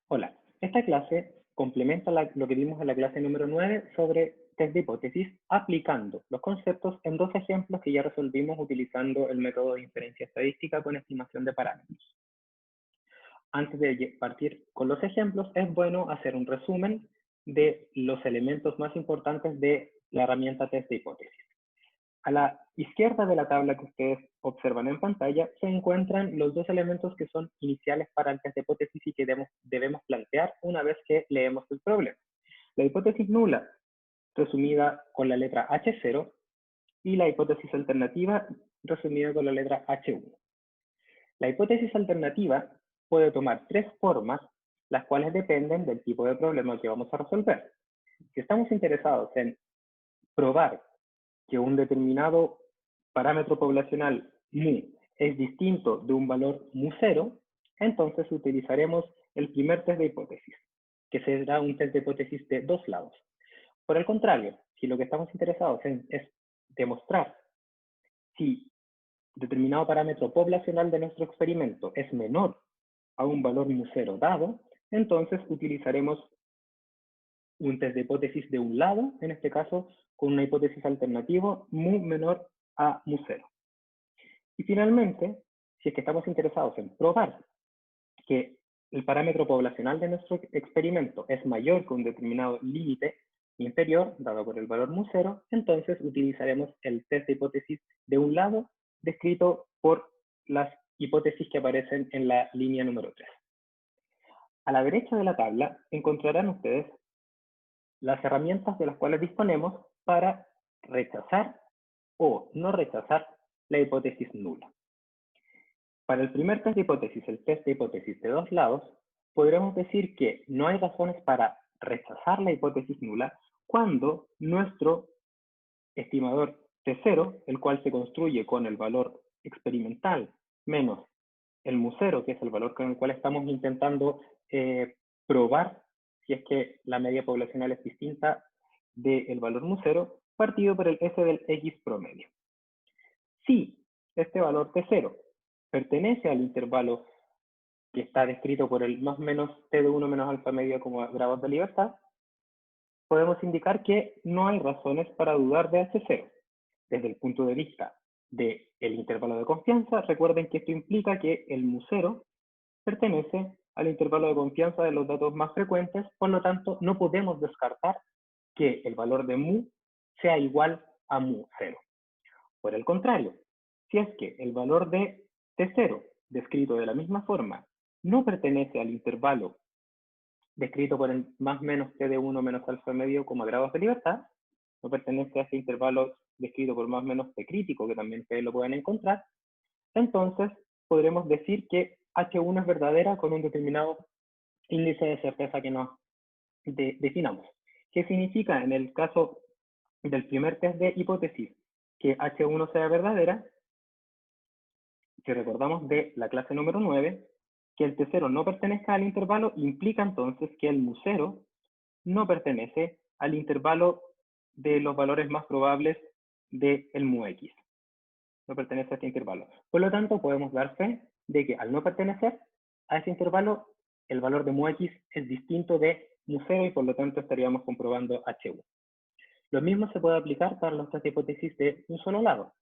Hola, esta clase complementa lo que vimos en la clase número 9 sobre test de hipótesis, aplicando los conceptos en dos ejemplos que ya resolvimos utilizando el método de inferencia estadística con estimación de parámetros. Antes de partir con los ejemplos, es bueno hacer un resumen de los elementos más importantes de la herramienta test de hipótesis. A la izquierda de la tabla que ustedes observan en pantalla se encuentran los dos elementos que son iniciales para el test de hipótesis y que debemos plantear una vez que leemos el problema. La hipótesis nula, resumida con la letra H0, y la hipótesis alternativa, resumida con la letra H1. La hipótesis alternativa puede tomar tres formas, las cuales dependen del tipo de problema que vamos a resolver. Si estamos interesados en probar que un determinado parámetro poblacional mu es distinto de un valor mu0, entonces utilizaremos el primer test de hipótesis, que será un test de hipótesis de dos lados. Por el contrario, si lo que estamos interesados en es demostrar si determinado parámetro poblacional de nuestro experimento es menor a un valor mu0 dado, entonces utilizaremos un test de hipótesis de un lado, en este caso con una hipótesis alternativa mu menor a mu0. Y finalmente, si es que estamos interesados en probar que el parámetro poblacional de nuestro experimento es mayor que un determinado límite inferior, dado por el valor mu0, entonces utilizaremos el test de hipótesis de un lado, descrito por las hipótesis que aparecen en la línea número 3. A la derecha de la tabla encontrarán ustedes las herramientas de las cuales disponemos para rechazar o no rechazar la hipótesis nula. Para el primer test de hipótesis, el test de hipótesis de dos lados, podremos decir que no hay razones para rechazar la hipótesis nula cuando nuestro estimador T0, el cual se construye con el valor experimental menos el mu0, que es el valor con el cual estamos intentando probar si es que la media poblacional es distinta del valor mu0, partido por el S del X promedio. Si este valor T0 pertenece al intervalo que está descrito por el más menos T de 1 menos alfa medio como grados de libertad, podemos indicar que no hay razones para dudar de H0. Desde el punto de vista del intervalo de confianza, recuerden que esto implica que el mu0 pertenece al intervalo de confianza de los datos más frecuentes, por lo tanto, no podemos descartar que el valor de mu sea igual a mu0. Por el contrario, si es que el valor de T0, descrito de la misma forma, no pertenece al intervalo descrito por el más menos T de 1 menos alfa medio como grados de libertad, no pertenece a ese intervalo descrito por más menos T crítico, que también ustedes lo pueden encontrar, entonces podremos decir que H1 es verdadera con un determinado índice de certeza que nos definamos. ¿Qué significa en el caso del primer test de hipótesis que H1 sea verdadera? Si recordamos de la clase número 9, que el T0 no pertenezca al intervalo implica entonces que el mu0 no pertenece al intervalo de los valores más probables del mu-x. No pertenece a este intervalo. Por lo tanto, podemos dar fe de que al no pertenecer a ese intervalo, el valor de mu-x es distinto de mu0 y por lo tanto estaríamos comprobando H1. Lo mismo se puede aplicar para los test de hipótesis de un solo lado.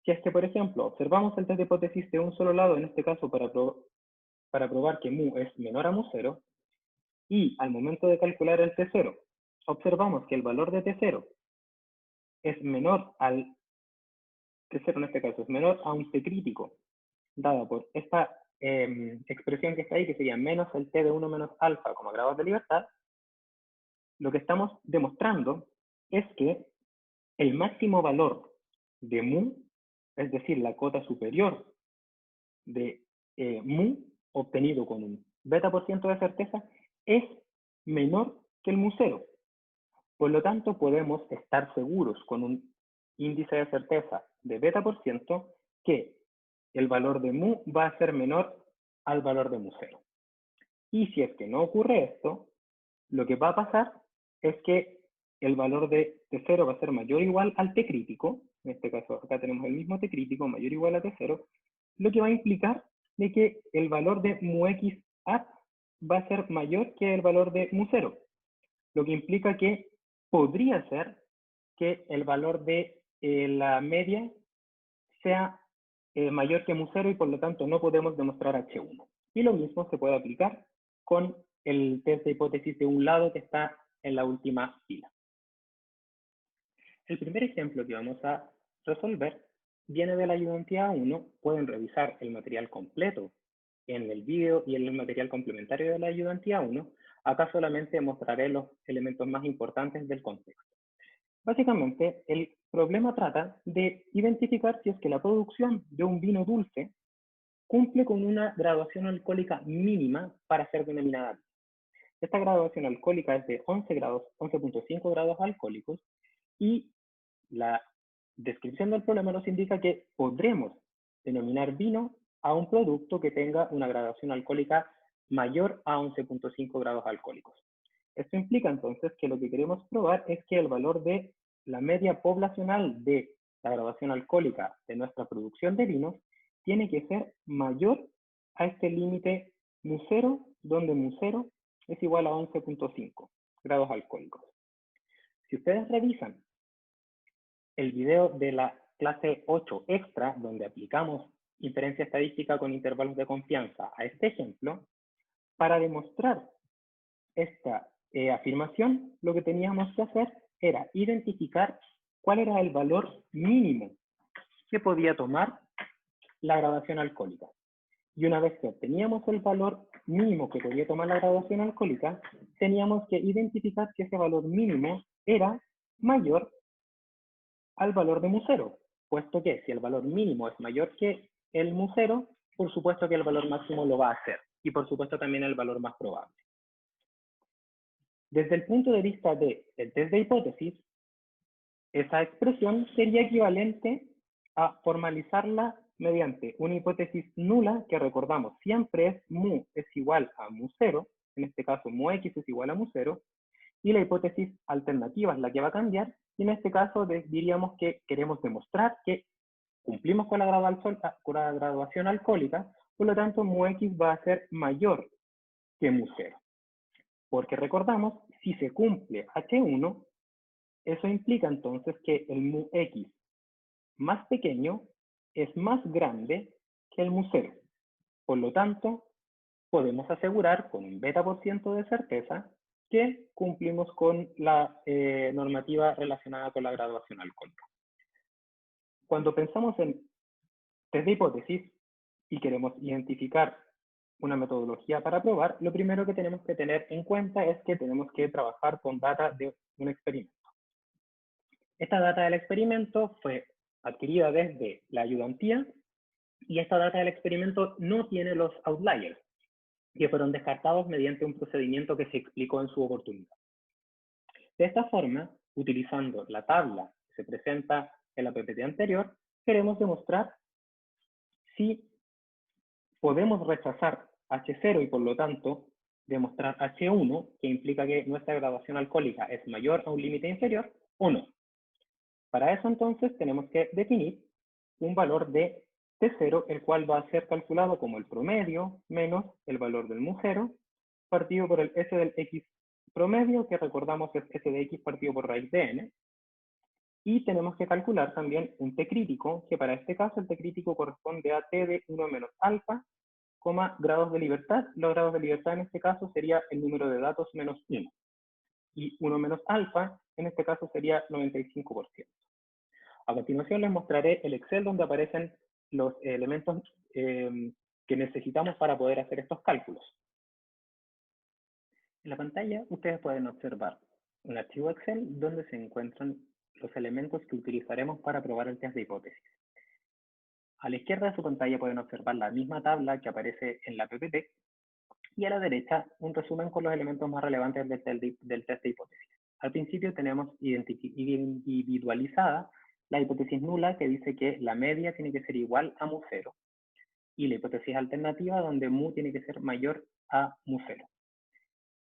Si es que, por ejemplo, observamos el test de hipótesis de un solo lado, en este caso para probar que mu es menor a mu0, y al momento de calcular el T0, observamos que el valor de T0 es menor al T0, en este caso es menor a un T crítico, dado por esta expresión que está ahí, que sería menos el T de 1 menos alfa como grados de libertad, lo que estamos demostrando es que el máximo valor de mu, es decir, la cota superior de mu obtenido con un beta por ciento de certeza, es menor que el mu0. Por lo tanto, podemos estar seguros con un índice de certeza de beta por ciento que el valor de mu va a ser menor al valor de mu0. Y si es que no ocurre esto, lo que va a pasar es que el valor de T0 va a ser mayor o igual al T crítico, en este caso acá tenemos el mismo T crítico, mayor o igual a T0, lo que va a implicar de que el valor de mu-x va a ser mayor que el valor de mu0, lo que implica que podría ser que el valor de la media sea mayor que mu0 y por lo tanto no podemos demostrar H1. Y lo mismo se puede aplicar con el test de hipótesis de un lado que está en la última fila. El primer ejemplo que vamos a resolver viene de la ayudantía 1. Pueden revisar el material completo en el vídeo y en el material complementario de la ayudantía 1. Acá solamente mostraré los elementos más importantes del contexto. Básicamente, el problema trata de identificar si es que la producción de un vino dulce cumple con una graduación alcohólica mínima para ser denominada. Esta graduación alcohólica es de 11 grados, 11.5 grados alcohólicos, y la descripción del problema nos indica que podremos denominar vino a un producto que tenga una graduación alcohólica mayor a 11.5 grados alcohólicos. Esto implica entonces que lo que queremos probar es que el valor de la media poblacional de la graduación alcohólica de nuestra producción de vinos tiene que ser mayor a este límite mu0, donde mu0 es igual a 11.5 grados alcohólicos. Si ustedes revisan el video de la clase 8 extra, donde aplicamos inferencia estadística con intervalos de confianza a este ejemplo, para demostrar esta afirmación, lo que teníamos que hacer era identificar cuál era el valor mínimo que podía tomar la graduación alcohólica. Y una vez que obteníamos el valor mínimo que podía tomar la graduación alcohólica, teníamos que identificar que ese valor mínimo era mayor al valor de mu0, puesto que si el valor mínimo es mayor que el mu0, por supuesto que el valor máximo lo va a hacer, y por supuesto también el valor más probable. Desde el punto de vista del test de hipótesis, esa expresión sería equivalente a formalizarla mediante una hipótesis nula, que recordamos siempre es mu es igual a mu0, en este caso mu x es igual a mu0, y la hipótesis alternativa es la que va a cambiar, y en este caso diríamos que queremos demostrar que cumplimos con la graduación alcohólica, por lo tanto mu x va a ser mayor que mu0. Porque recordamos, si se cumple H1, eso implica entonces que el mu x más pequeño es más grande que el mu0. Por lo tanto, podemos asegurar con un beta por ciento de certeza que cumplimos con la normativa relacionada con la graduación alcohólica. Cuando pensamos en test de hipótesis y queremos identificar una metodología para probar, lo primero que tenemos que tener en cuenta es que tenemos que trabajar con data de un experimento. Esta data del experimento fue adquirida desde la ayudantía, y esta data del experimento no tiene los outliers, que fueron descartados mediante un procedimiento que se explicó en su oportunidad. De esta forma, utilizando la tabla que se presenta en la PPT anterior, queremos demostrar si podemos rechazar H0 y por lo tanto demostrar H1, que implica que nuestra graduación alcohólica es mayor a un límite inferior, o no. Para eso entonces tenemos que definir un valor de T0, el cual va a ser calculado como el promedio menos el valor del mu0 partido por el S del X promedio, que recordamos es S de X partido por raíz de N. Y tenemos que calcular también un T crítico, que para este caso el T crítico corresponde a T de 1 menos alfa, grados de libertad. Los grados de libertad en este caso sería el número de datos menos 1. Y 1 menos alfa en este caso sería 95%. A continuación les mostraré el Excel donde aparecen los elementos que necesitamos para poder hacer estos cálculos. En la pantalla ustedes pueden observar un archivo Excel donde se encuentran los elementos que utilizaremos para probar el test de hipótesis. A la izquierda de su pantalla pueden observar la misma tabla que aparece en la PPT, y a la derecha un resumen con los elementos más relevantes del test de hipótesis. Al principio tenemos individualizada la hipótesis nula, que dice que la media tiene que ser igual a mu0, y la hipótesis alternativa donde mu tiene que ser mayor a mu0.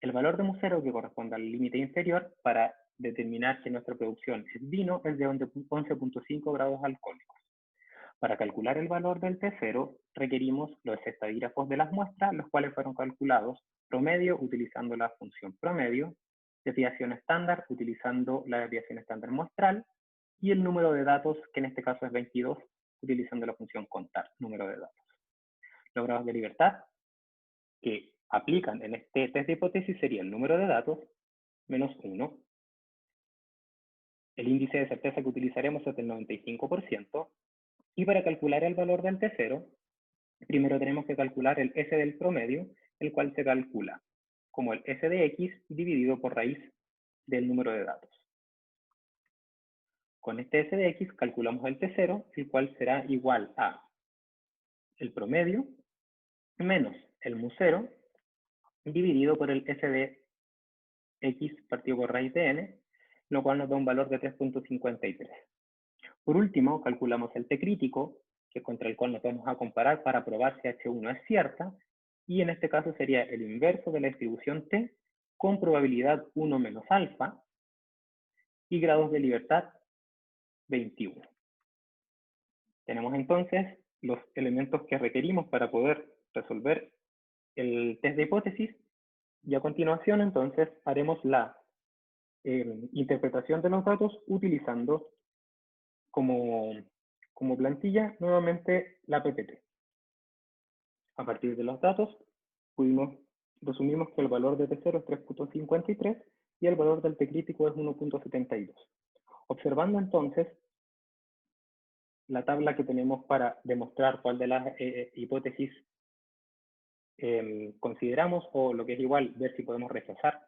El valor de mu0, que corresponde al límite inferior para determinar que nuestra producción es vino, es de 11.5 grados alcohólicos. Para calcular el valor del T0, requerimos los estadígrafos de las muestras, los cuales fueron calculados promedio utilizando la función promedio, desviación estándar utilizando la desviación estándar muestral, y el número de datos, que en este caso es 22, utilizando la función contar, número de datos. Los grados de libertad que aplican en este test de hipótesis sería el número de datos menos 1. El índice de certeza que utilizaremos es del 95%. Y para calcular el valor del T0, primero tenemos que calcular el S del promedio, el cual se calcula como el S de X dividido por raíz del número de datos. Con este S de X calculamos el T0, el cual será igual a el promedio menos el mu0 dividido por el S de X partido por raíz de N, lo cual nos da un valor de 3.53. Por último, calculamos el T crítico, que contra el cual nos vamos a comparar para probar si H1 es cierta, y en este caso sería el inverso de la distribución T con probabilidad 1 menos alfa y grados de libertad 21. Tenemos entonces los elementos que requerimos para poder resolver el test de hipótesis, y a continuación entonces haremos la interpretación de los datos utilizando como plantilla nuevamente la PPT. A partir de los datos, resumimos que el valor de T0 es 3.53 y el valor del T crítico es 1.72. Observando entonces la tabla que tenemos para demostrar cuál de las hipótesis consideramos, o lo que es igual, ver si podemos rechazar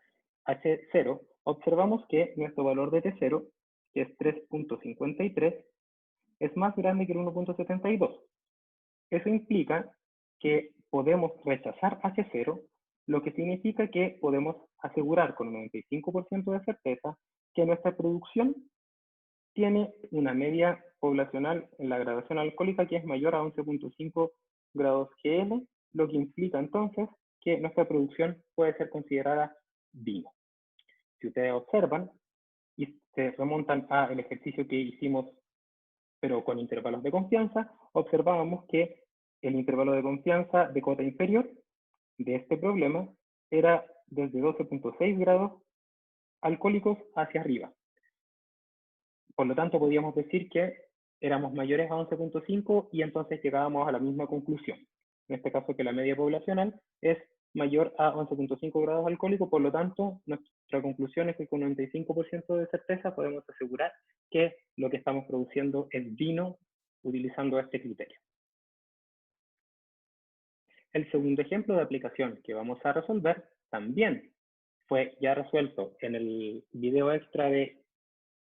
H0, observamos que nuestro valor de T0, que es 3.53, es más grande que el 1.72. Eso implica que podemos rechazar H0, lo que significa que podemos asegurar con un 95% de certeza que nuestra producción tiene una media poblacional en la graduación alcohólica que es mayor a 11.5 grados GL, lo que implica entonces que nuestra producción puede ser considerada vino. Si ustedes observan y se remontan al ejercicio que hicimos, pero con intervalos de confianza, observábamos que el intervalo de confianza de cota inferior de este problema era desde 12.6 grados alcohólicos hacia arriba. Por lo tanto, podíamos decir que éramos mayores a 11.5 y entonces llegábamos a la misma conclusión. En este caso, que la media poblacional es mayor a 11.5 grados alcohólicos, por lo tanto, nuestra conclusión es que con 95% de certeza podemos asegurar que lo que estamos produciendo es vino utilizando este criterio. El segundo ejemplo de aplicación que vamos a resolver también fue ya resuelto en el video extra de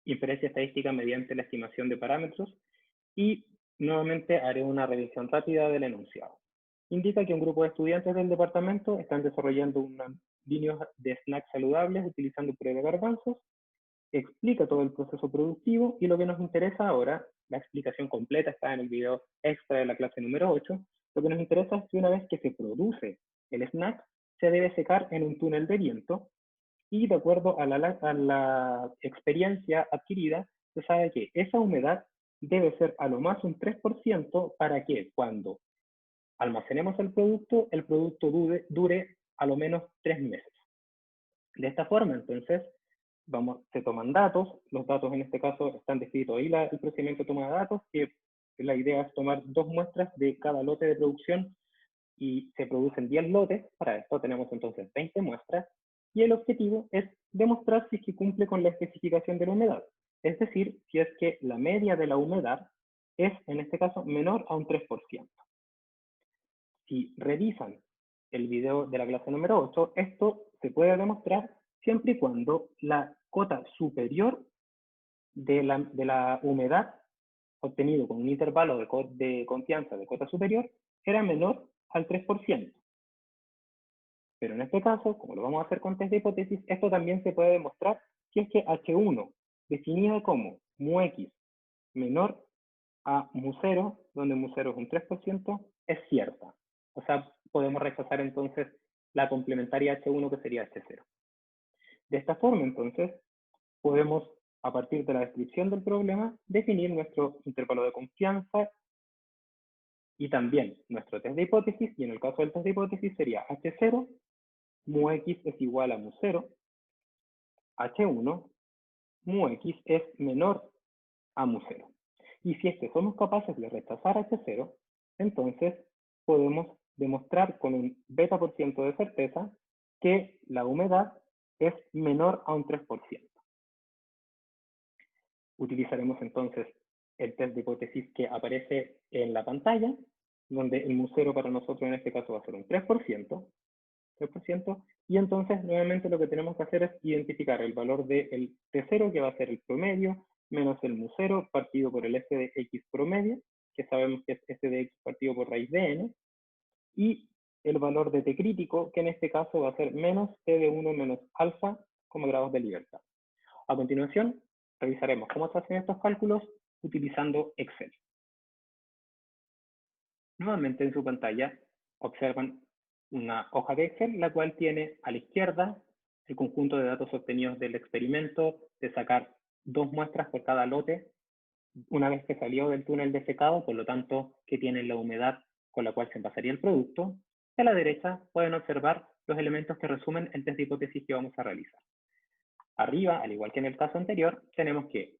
inferencia estadística mediante la estimación de parámetros, y nuevamente haré una revisión rápida del enunciado. Indica que un grupo de estudiantes del departamento están desarrollando unas líneas de snacks saludables utilizando puré de garbanzos, explica todo el proceso productivo, y lo que nos interesa ahora, la explicación completa está en el video extra de la clase número 8, lo que nos interesa es que una vez que se produce el snack, se debe secar en un túnel de viento, y de acuerdo a la experiencia adquirida, se sabe que esa humedad debe ser a lo más un 3% para que cuando almacenemos el producto dure a lo menos 3 meses. De esta forma, entonces, se toman datos, los datos en este caso están descritos ahí, el procedimiento de toma de datos, que la idea es tomar 2 muestras de cada lote de producción y se producen 10 lotes. Para esto tenemos entonces 20 muestras, y el objetivo es demostrar si es que cumple con la especificación de la humedad, es decir, si es que la media de la humedad es, en este caso, menor a un 3%. Si revisan el video de la clase número 8, esto se puede demostrar siempre y cuando la cota superior de la humedad obtenido con un intervalo de confianza de cota superior era menor al 3%. Pero en este caso, como lo vamos a hacer con test de hipótesis, esto también se puede demostrar si es que H1, definida como mu_x menor a mu0, donde mu0 es un 3%, es cierta. O sea, podemos rechazar entonces la complementaria H1, que sería H0. De esta forma, entonces, podemos, a partir de la descripción del problema, definir nuestro intervalo de confianza Y también nuestro test de hipótesis, y en el caso del test de hipótesis sería H0, mu x es igual a mu 0, H1, mu x es menor a mu 0. Y si es que somos capaces de rechazar H0, entonces podemos demostrar con un beta por ciento de certeza que la humedad es menor a un 3%. Utilizaremos entonces el test de hipótesis que aparece en la pantalla, donde el mu 0 para nosotros en este caso va a ser un 3%, y entonces nuevamente lo que tenemos que hacer es identificar el valor del T0, que va a ser el promedio, menos el mu 0 partido por el f de x promedio, que sabemos que es f de x partido por raíz de n, y el valor de T crítico, que en este caso va a ser menos T de 1 menos alfa como grados de libertad. A continuación, revisaremos cómo se hacen estos cálculos utilizando Excel. Nuevamente en su pantalla observan una hoja de Excel, la cual tiene a la izquierda el conjunto de datos obtenidos del experimento de sacar 2 muestras por cada lote una vez que salió del túnel de secado, por lo tanto que tienen la humedad con la cual se envasaría el producto. A la derecha pueden observar los elementos que resumen el test de hipótesis que vamos a realizar. Arriba, al igual que en el caso anterior, tenemos que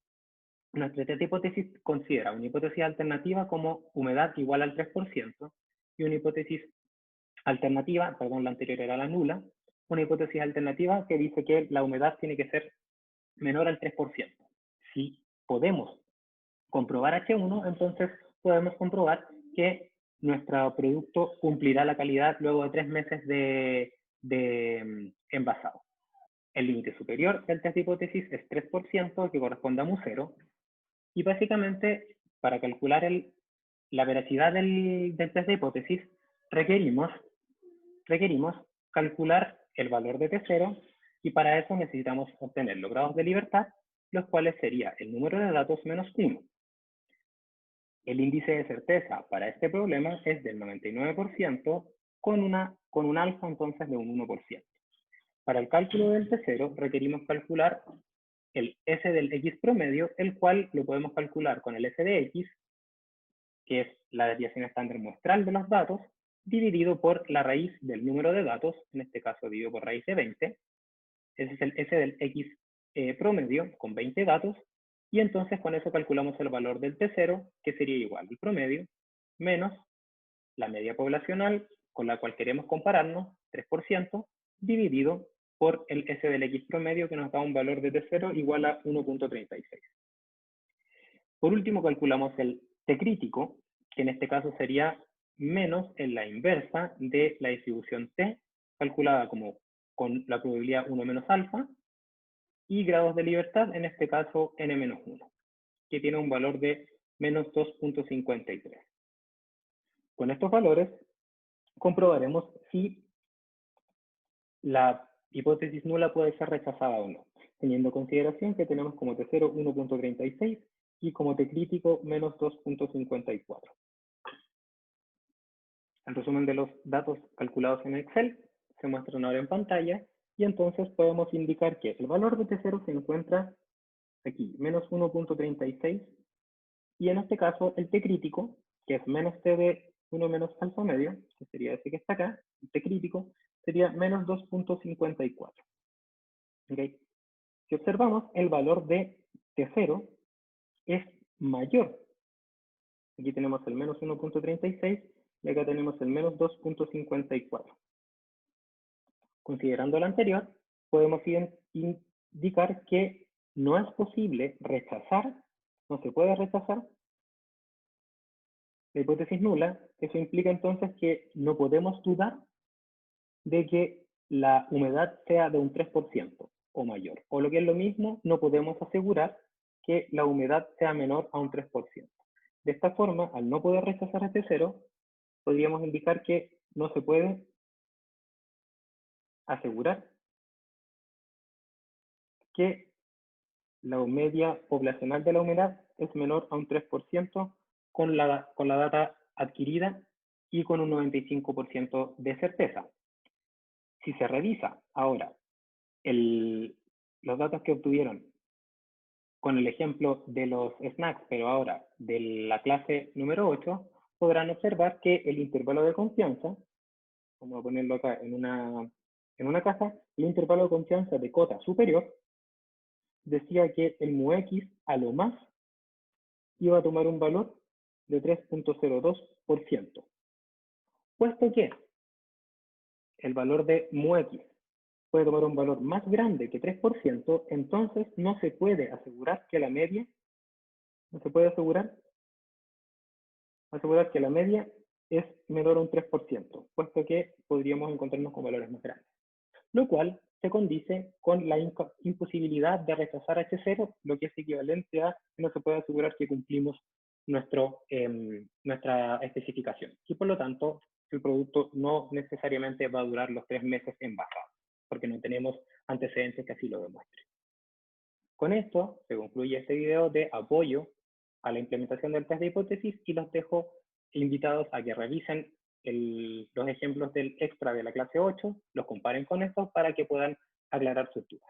nuestra test de hipótesis considera una hipótesis alternativa como humedad igual al 3% y una hipótesis alternativa, perdón, la anterior era la nula, una hipótesis alternativa que dice que la humedad tiene que ser menor al 3%. Si podemos comprobar H1, entonces podemos comprobar que nuestro producto cumplirá la calidad luego de 3 meses de envasado. El límite superior del test de hipótesis es 3%, que corresponde a mu 0, y básicamente para calcular la veracidad del test de hipótesis requerimos calcular el valor de T0, y para eso necesitamos obtener los grados de libertad, los cuales sería el número de datos menos 1. El índice de certeza para este problema es del 99% con un alfa entonces de un 1%. Para el cálculo del T0 requerimos calcular el S del X promedio, el cual lo podemos calcular con el S de X, que es la desviación estándar muestral de los datos, dividido por la raíz del número de datos, en este caso dividido por raíz de 20. Ese es el S del X promedio con 20 datos, y entonces con eso calculamos el valor del T0, que sería igual al promedio, menos la media poblacional con la cual queremos compararnos, 3%, dividido por el S del X promedio, que nos da un valor de T0 igual a 1.36. Por último, calculamos el T crítico, que en este caso sería menos en la inversa de la distribución T, calculada como con la probabilidad 1 menos alfa, y grados de libertad, en este caso n-1, que tiene un valor de menos 2.53. Con estos valores comprobaremos si la hipótesis nula puede ser rechazada o no, teniendo en consideración que tenemos como T0 1.36 y como T crítico menos 2.54. El resumen de los datos calculados en Excel se muestran ahora en pantalla, y entonces podemos indicar que el valor de T0 se encuentra aquí, menos 1.36, y en este caso el T crítico, que es menos T de 1 menos alfa medio, que sería ese que está acá, el T crítico, sería menos 2.54. ¿Okay? Si observamos, el valor de T0 es mayor. Aquí tenemos el menos 1.36 y acá tenemos el menos 2.54. Considerando lo anterior, podemos indicar que no es posible rechazar, no se puede rechazar la hipótesis nula. Eso implica entonces que no podemos dudar de que la humedad sea de un 3% o mayor. O lo que es lo mismo, no podemos asegurar que la humedad sea menor a un 3%. De esta forma, al no poder rechazar este cero, podríamos indicar que no se puede asegurar que la media poblacional de la humedad es menor a un 3% con la data adquirida y con un 95% de certeza. Si se revisa ahora los datos que obtuvieron con el ejemplo de los snacks, pero ahora de la clase número 8, podrán observar que el intervalo de confianza, vamos a ponerlo acá en una caja, el intervalo de confianza de cota superior decía que el mu x a lo más iba a tomar un valor de 3.02%. Puesto que el valor de mu x puede tomar un valor más grande que 3%, entonces no se puede asegurar que la media, no se puede asegurar que la media es menor a un 3%, puesto que podríamos encontrarnos con valores más grandes, lo cual se condice con la imposibilidad de rechazar H0, lo que es equivalente a que no se puede asegurar que cumplimos nuestra especificación. Y por lo tanto, el producto no necesariamente va a durar los 3 meses envasado, porque no tenemos antecedentes que así lo demuestren. Con esto se concluye este video de apoyo a la implementación del test de hipótesis y los dejo invitados a que revisen los ejemplos del extra de la clase 8, los comparen con estos para que puedan aclarar sus dudas.